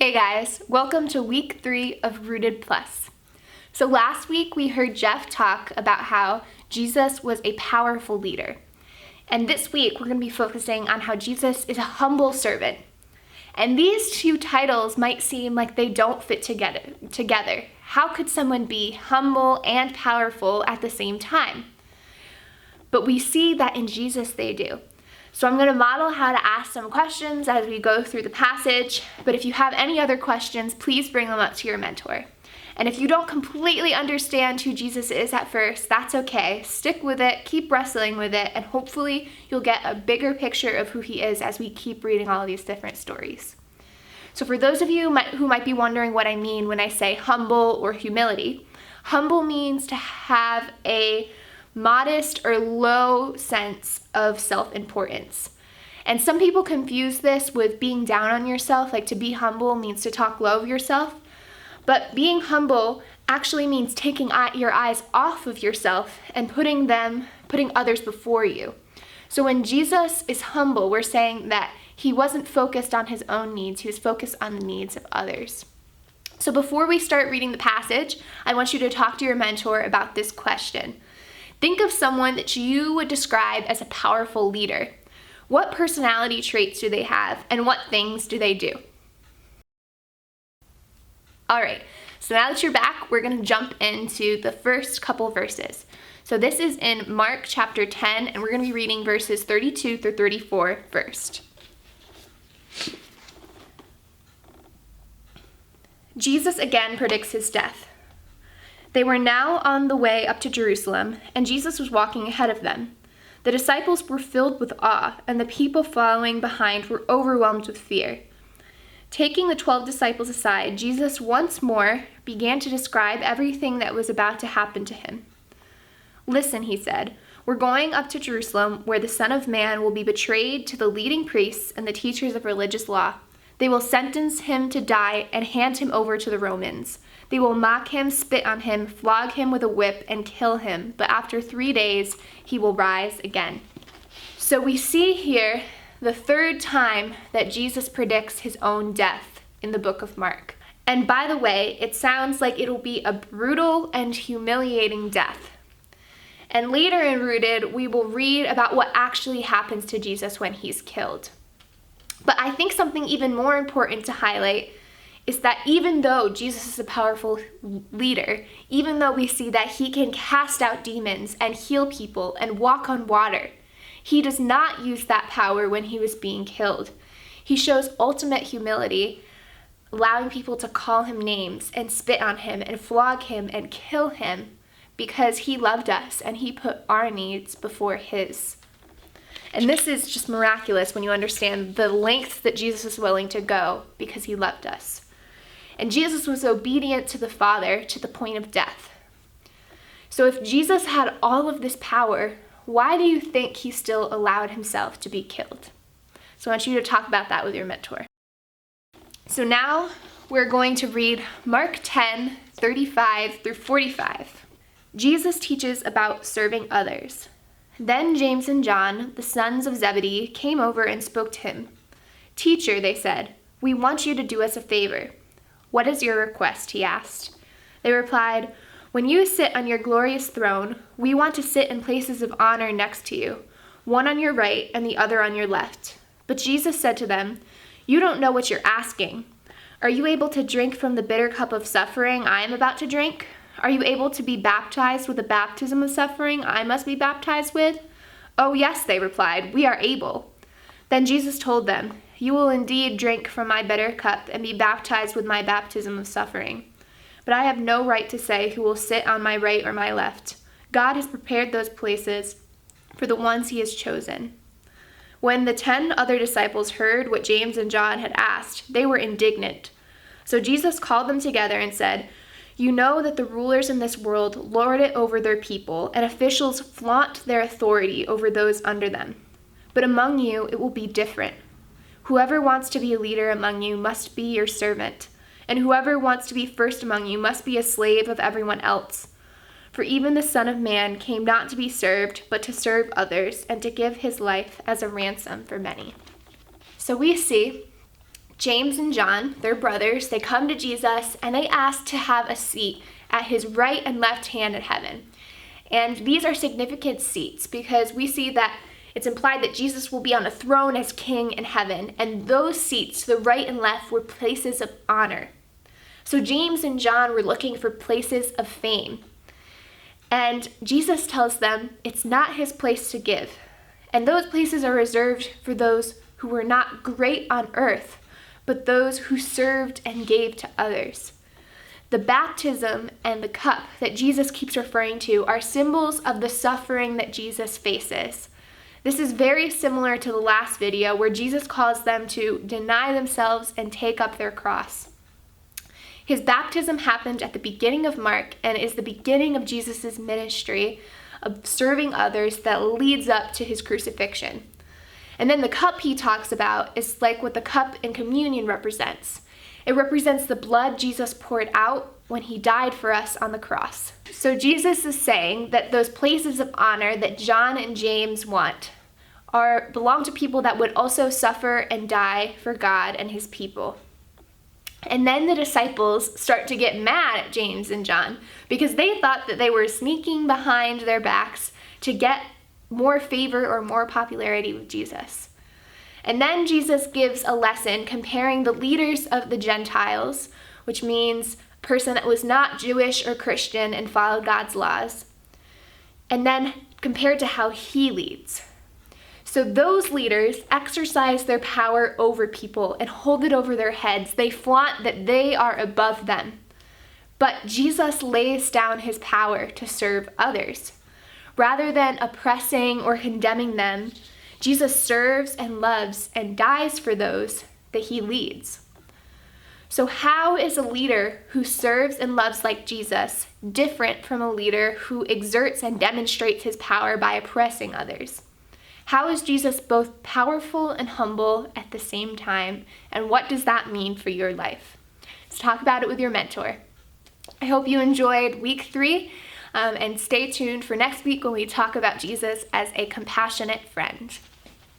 Hey guys, welcome to week 3 of Rooted Plus. So last week we heard Jeff talk about how Jesus was a powerful leader. And this week we're going to be focusing on how Jesus is a humble servant. And these two titles might seem like they don't fit together. How could someone be humble and powerful at the same time? But we see that in Jesus they do. So I'm going to model how to ask some questions as we go through the passage, but if you have any other questions, please bring them up to your mentor. And if you don't completely understand who Jesus is at first, that's okay. Stick with it, keep wrestling with it, and hopefully you'll get a bigger picture of who he is as we keep reading all these different stories. So for those of you who might be wondering what I mean when I say humble or humility, humble means to have a modest or low sense of self-importance. And some people confuse this with being down on yourself, like to be humble means to talk low of yourself. But being humble actually means taking your eyes off of yourself and putting others before you. So when Jesus is humble, we're saying that he wasn't focused on his own needs, he was focused on the needs of others. So before we start reading the passage, I want you to talk to your mentor about this question. Think of someone that you would describe as a powerful leader. What personality traits do they have, and what things do they do? All right, so now that you're back, we're going to jump into the first couple verses. So this is in Mark chapter 10, and we're going to be reading verses 32 through 34 first. Jesus again predicts his death. They were now on the way up to Jerusalem, and Jesus was walking ahead of them. The disciples were filled with awe, and the people following behind were overwhelmed with fear. Taking the 12 disciples aside, Jesus once more began to describe everything that was about to happen to him. "Listen," he said, "we're going up to Jerusalem, where the Son of Man will be betrayed to the leading priests and the teachers of religious law. They will sentence him to die and hand him over to the Romans. They will mock him, spit on him, flog him with a whip, and kill him. But after 3 days, he will rise again." So we see here the third time that Jesus predicts his own death in the book of Mark. And by the way, it sounds like it'll be a brutal and humiliating death. And later in Rooted, we will read about what actually happens to Jesus when he's killed. But I think something even more important to highlight is that even though Jesus is a powerful leader, even though we see that he can cast out demons and heal people and walk on water, he does not use that power when he was being killed. He shows ultimate humility, allowing people to call him names and spit on him and flog him and kill him because he loved us and he put our needs before his. And this is just miraculous when you understand the lengths that Jesus is willing to go because he loved us. And Jesus was obedient to the Father to the point of death. So if Jesus had all of this power, why do you think he still allowed himself to be killed? So I want you to talk about that with your mentor. So now we're going to read Mark 10, 35 through 45. Jesus teaches about serving others. Then James and John, the sons of Zebedee, came over and spoke to him. "Teacher," they said, "we want you to do us a favor." "What is your request?" he asked. They replied, "When you sit on your glorious throne, we want to sit in places of honor next to you, one on your right and the other on your left." But Jesus said to them, "You don't know what you're asking. Are you able to drink from the bitter cup of suffering I am about to drink? Are you able to be baptized with the baptism of suffering I must be baptized with?" "Oh, yes," they replied, "we are able." Then Jesus told them, "You will indeed drink from my bitter cup and be baptized with my baptism of suffering. But I have no right to say who will sit on my right or my left. God has prepared those places for the ones he has chosen." When the 10 other disciples heard what James and John had asked, they were indignant. So Jesus called them together and said, "You know that the rulers in this world lord it over their people, and officials flaunt their authority over those under them. But among you it will be different. Whoever wants to be a leader among you must be your servant, and whoever wants to be first among you must be a slave of everyone else. For even the Son of Man came not to be served, but to serve others, and to give his life as a ransom for many." So we see James and John, their brothers, they come to Jesus and they ask to have a seat at his right and left hand in heaven. And these are significant seats because we see that it's implied that Jesus will be on a throne as king in heaven, and those seats, the right and left, were places of honor. So James and John were looking for places of fame. And Jesus tells them it's not his place to give. And those places are reserved for those who were not great on earth, but those who served and gave to others. The baptism and the cup that Jesus keeps referring to are symbols of the suffering that Jesus faces. This is very similar to the last video where Jesus calls them to deny themselves and take up their cross. His baptism happened at the beginning of Mark and is the beginning of Jesus' ministry of serving others that leads up to his crucifixion. And then the cup he talks about is like what the cup in communion represents. It represents the blood Jesus poured out when he died for us on the cross. So Jesus is saying that those places of honor that John and James want belong to people that would also suffer and die for God and his people. And then the disciples start to get mad at James and John because they thought that they were sneaking behind their backs to get more favor or more popularity with Jesus. And then Jesus gives a lesson comparing the leaders of the Gentiles, which means a person that was not Jewish or Christian and followed God's laws, and then compared to how he leads. So those leaders exercise their power over people and hold it over their heads. They flaunt that they are above them. But Jesus lays down his power to serve others. Rather than oppressing or condemning them, Jesus serves and loves and dies for those that he leads. So how is a leader who serves and loves like Jesus different from a leader who exerts and demonstrates his power by oppressing others? How is Jesus both powerful and humble at the same time? And what does that mean for your life? Let's talk about it with your mentor. I hope you enjoyed week 3, and stay tuned for next week when we talk about Jesus as a compassionate friend.